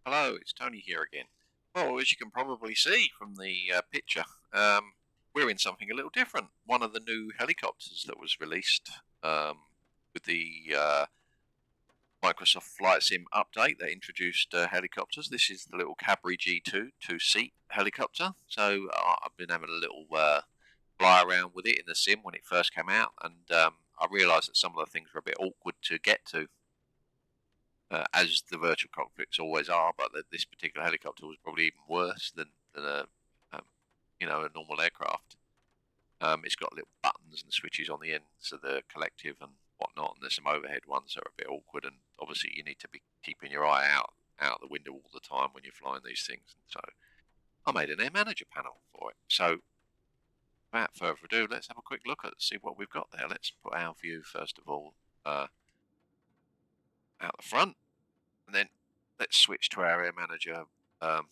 Hello, it's Tony here again. Well, as you can probably see from the picture, we're in something a little different. One of the new helicopters that was released with the Microsoft Flight Sim update, they introduced helicopters. This is the little Cabri G2 two-seat helicopter. So I've been having a little fly around with it in the sim when it first came out, and I realised that some of the things were a bit awkward to get to. As the virtual cockpits always are, but this particular helicopter was probably even worse than a um, a normal aircraft. It's got little buttons and switches on the ends of the collective and whatnot, and there's some overhead ones that are a bit awkward. And obviously, you need to be keeping your eye out the window all the time when you're flying these things. And so, I made an air manager panel for it. So, without further ado, let's have a quick look at see what we've got there. Let's put our view first of all out the front. And then let's switch to our air manager panel.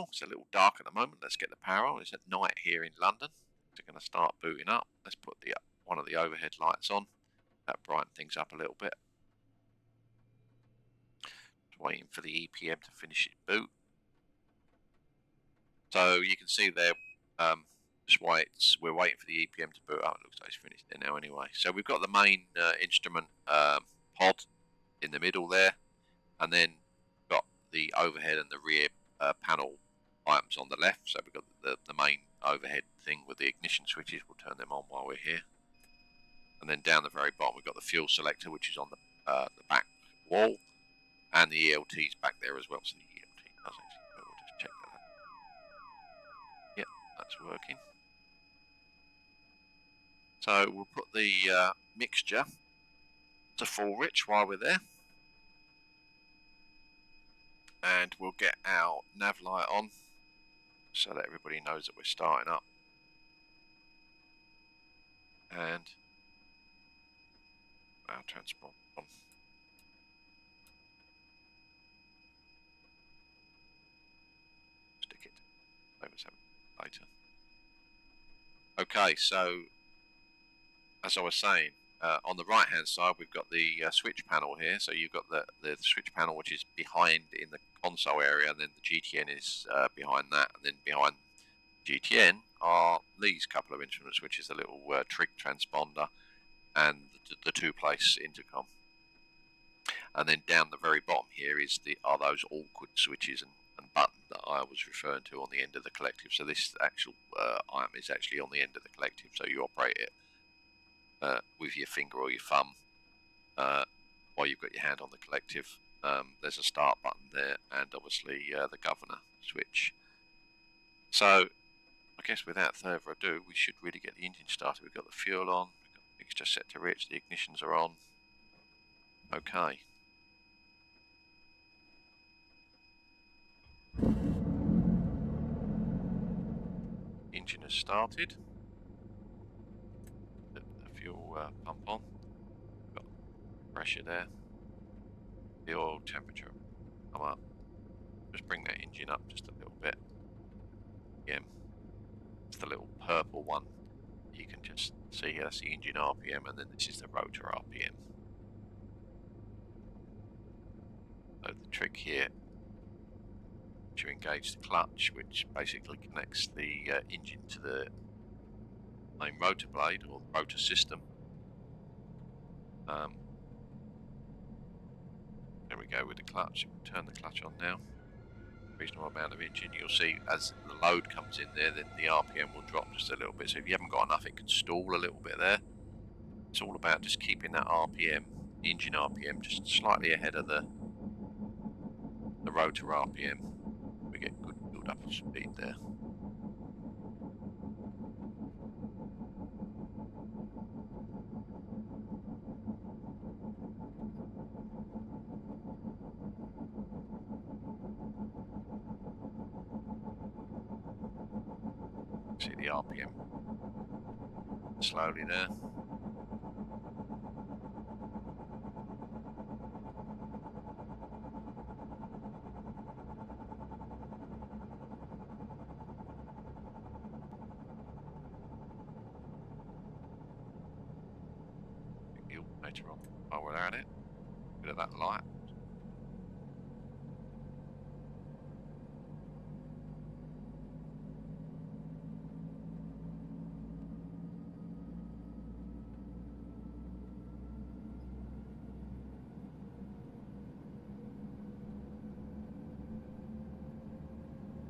It's a little dark at the moment. Let's get the power on. It's at night here in London. It's going to start booting up. Let's put one of the overhead lights on. That brighten things up a little bit. Just waiting for the EPM to finish its boot. So you can see there, we're waiting for the EPM to boot up. It looks like it's finished there now anyway. So we've got the main instrument pod in the middle there, and then got the overhead and the rear panel items on the left. So we've got the main overhead thing with the ignition switches. We'll turn them on while we're here. And then down the very bottom, we've got the fuel selector, which is on the back wall, and the ELT's back there as well. So the ELT does actually. We'll just check that out. Yep, that's working. So we'll put the mixture to full rich while we're there. And we'll get our nav light on so that everybody knows that we're starting up. And our transport on. Stick it. Maybe later. Okay, so as I was saying, on the right hand side we've got the switch panel here. So you've got the switch panel which is behind in the console area, and then the GTN is behind that, and then behind GTN are these couple of instruments, which is a little trig transponder and the two-place intercom. And then down the very bottom here are those awkward switches and button that I was referring to on the end of the collective. So this actual item is actually on the end of the collective, so you operate it with your finger or your thumb while you've got your hand on the collective. There's a start button there, and obviously the governor switch. So I guess without further ado, we should really get the engine started. We've got the fuel on, we've got the mixture set to rich, the ignitions are on. Okay. Engine has started. The fuel pump on. Got pressure there. The oil temperature come up. Just bring that engine up just a little bit. Again, it's the little purple one. You can just see that's the engine RPM, and then this is the rotor RPM. So the trick here, to engage the clutch, which basically connects the engine to the main rotor blade or the rotor system. There we go with the clutch. Turn the clutch on now. Reasonable amount of engine. You'll see as the load comes in there, then the RPM will drop just a little bit. So if you haven't got enough, it can stall a little bit there. It's all about just keeping that RPM, the engine RPM, just slightly ahead of the rotor RPM. We get good build up of speed there. See the RPM slowly there. Later on, while we're at it, bit of that light,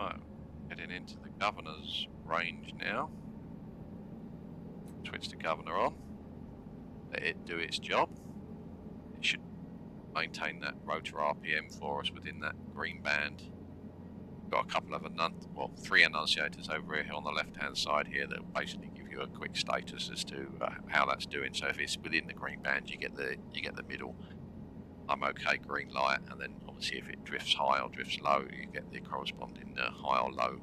Right, heading into the governor's range now. Switch the governor on. Let it do its job. It should maintain that rotor RPM for us within that green band. Got a couple of three enunciators over here on the left-hand side here that basically give you a quick status as to how that's doing. So if it's within the green band, you get the middle. I'm okay, green light, and then obviously if it drifts high or drifts low, you get the corresponding high or low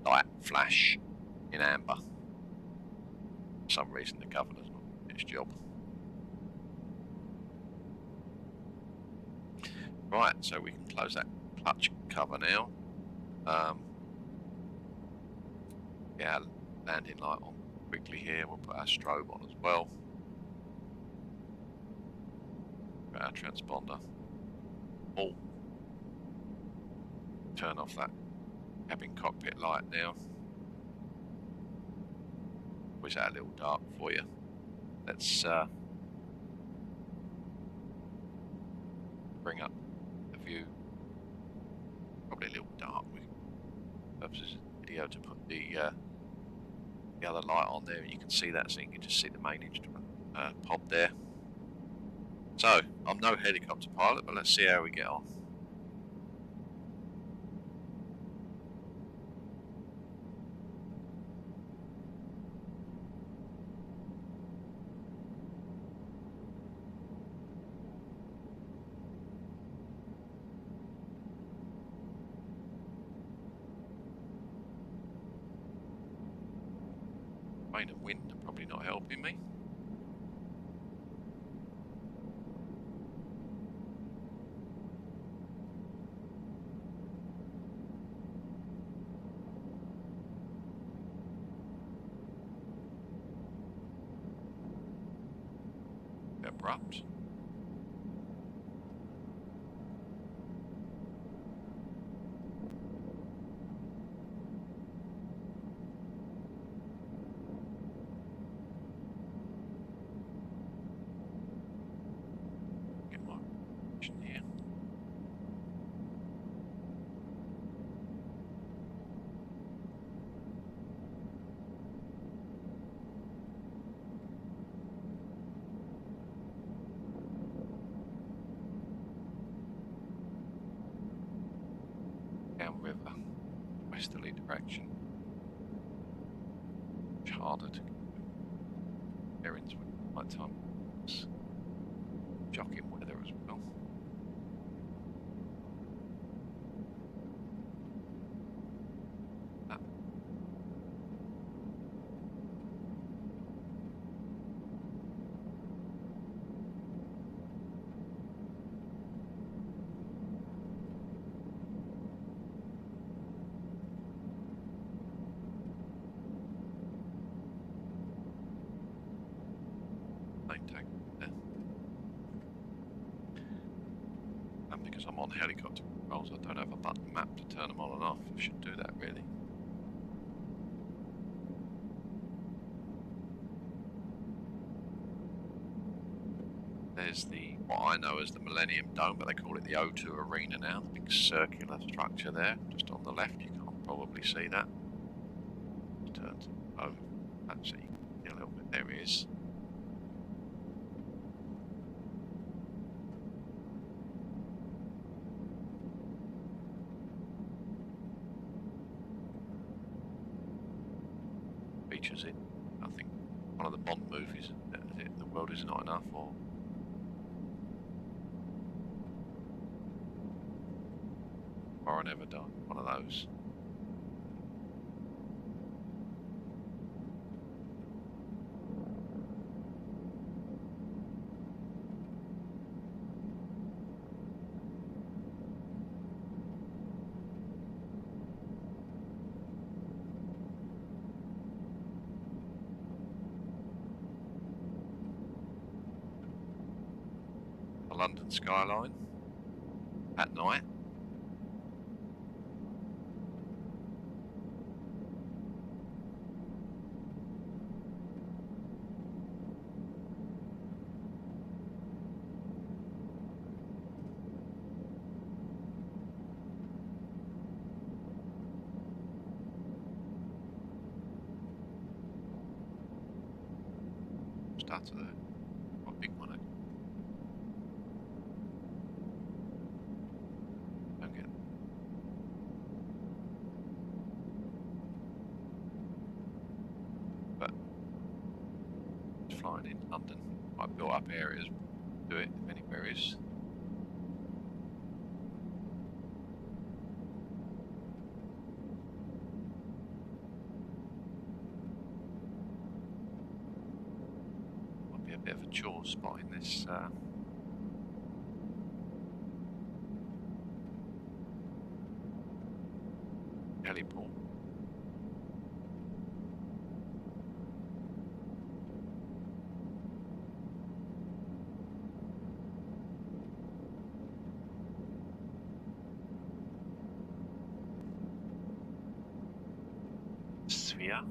light flash in amber. For some reason, the governor's not doing its job. Right, so we can close that clutch cover now. Yeah, landing light on quickly here. We'll put our strobe on as well. Put our transponder. Oh, turn off that cabin cockpit light now. Was that a little dark for you? Let's bring up the view. Probably a little dark. Purposes of the video to put the other light on there, and you can see that, so you can just see the main instrument pod there. So I'm no helicopter pilot, but let's see how we get on. Rain and wind are probably not helping me. Abrupt. Downriver, westerly direction. Much harder to bearings with my time. It's shocking weather as well. And because I'm on helicopter controls, I don't have a button map to turn them on and off. I should do that really. There's what I know as the Millennium Dome, but they call it the O2 Arena now. The big circular structure there, just on the left. You can't probably see that. Turn to actually, you can see a little bit. There he is. Features in, I think, one of the Bond movies. The World Is Not Enough, or I Never Die, one of those. The London skyline at night. cutter there. Quite a big one, actually. Don't get it. But flying in London, quite built up areas do it if anywhere is. Might be a bit of a chore spotting this heliport. Sphere.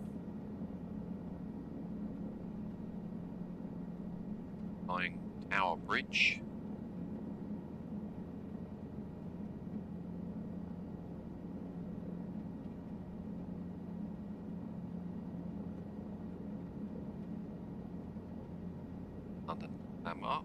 Flying Tower Bridge. London Landmark.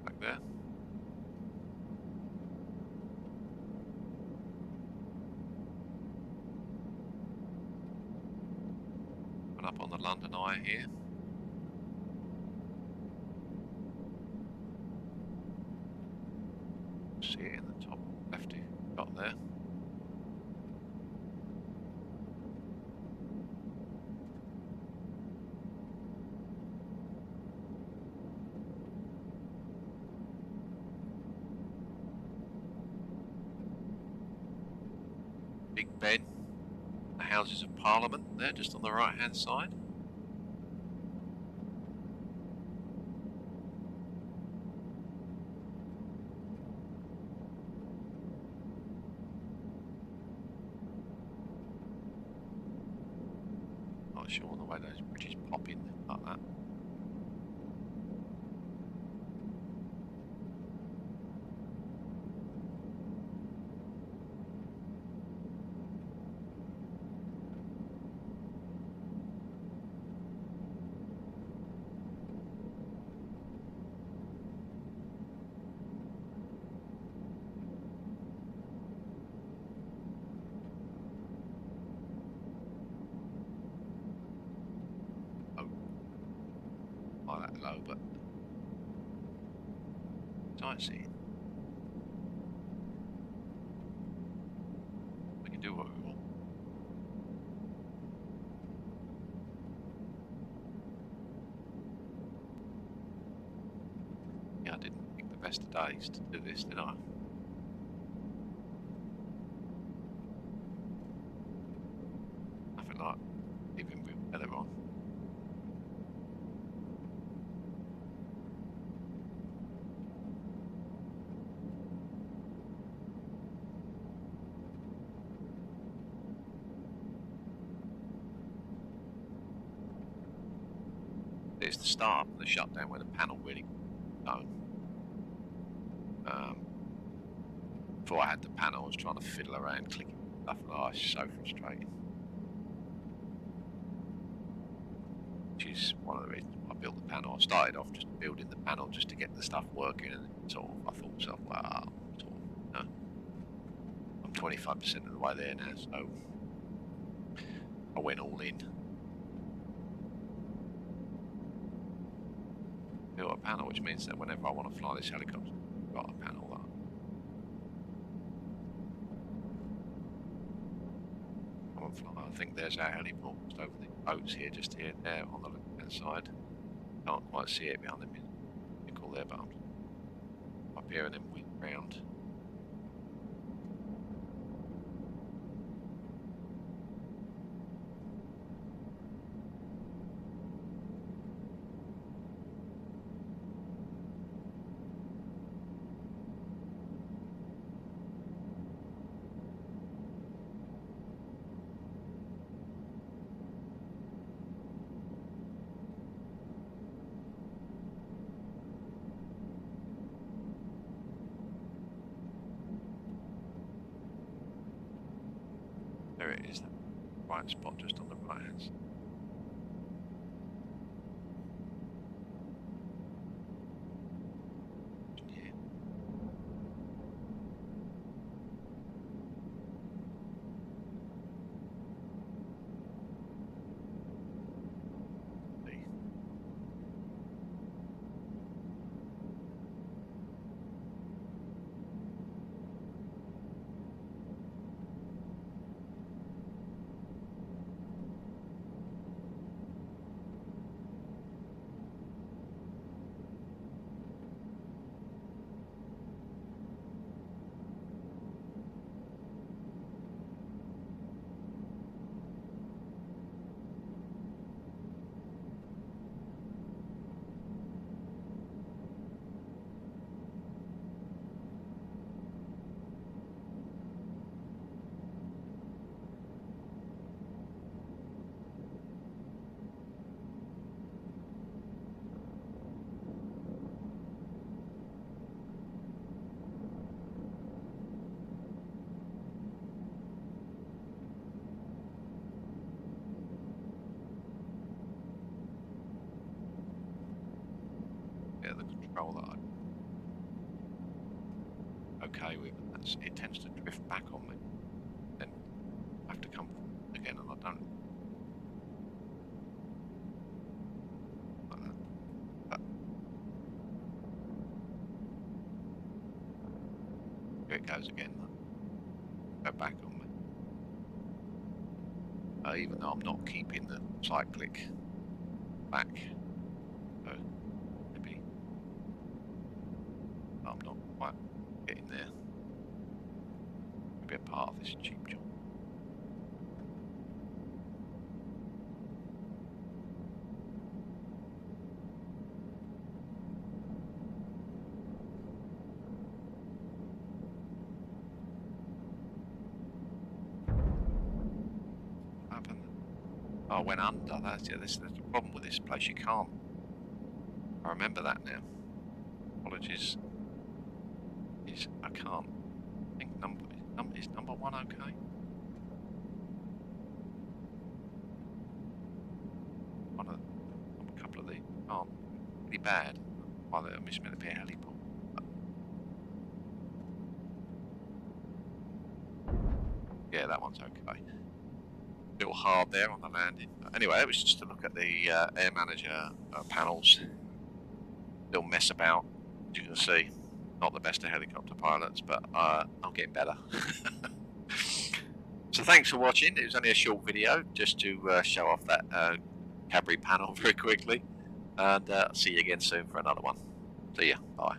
Back there. Up on the London Eye here. See it in the top left got there. Big Ben. The Houses of Parliament there, just on the right hand side. Not sure the way those bridges pop in like that. Not that low, but sightseeing. We can do what we want. Yeah, I didn't pick the best of days to do this, did I? Nothing like even with weather on. It's the start of the shutdown where the panel really no. Before I had the panel, I was trying to fiddle around clicking stuff like that. It's so frustrating. Which is one of the reasons why I built the panel. I started off just building the panel just to get the stuff working, and sort of I thought to myself, well, sort of, no, I'm 25% of the way there now, so I went all in. Built a panel, which means that whenever I want to fly this helicopter, I've got a panel that I want to fly. I think there's our heliport just over the boats here, just here, there on the left-hand side. Can't quite see it behind the vehicle there, but I'm up here and then wing round. There it is, that bright spot just on the right hand side. Yeah. Yeah, the control that I'm okay with, it tends to drift back on me. Then I have to come again, and I don't. Like that. But here it goes again. Go back on me. Even though I'm not keeping the cyclic back. So maybe I'm not quite getting there. Maybe a part of this cheap job. What happened? Oh, I went under. There's the problem with this place. You can't. I remember that now. Apologies. I can't. I think is number one okay? A couple of these aren't really bad. While they're meant to be a heliport. Yeah, that one's okay. A little hard there on the landing. Anyway, it was just to look at the air manager panels. Little mess about, as you can see. Not the best of helicopter pilots, but I'm getting better. So thanks for watching. It was only a short video just to show off that Cabri panel very quickly, and see you again soon for another one. See ya. Bye.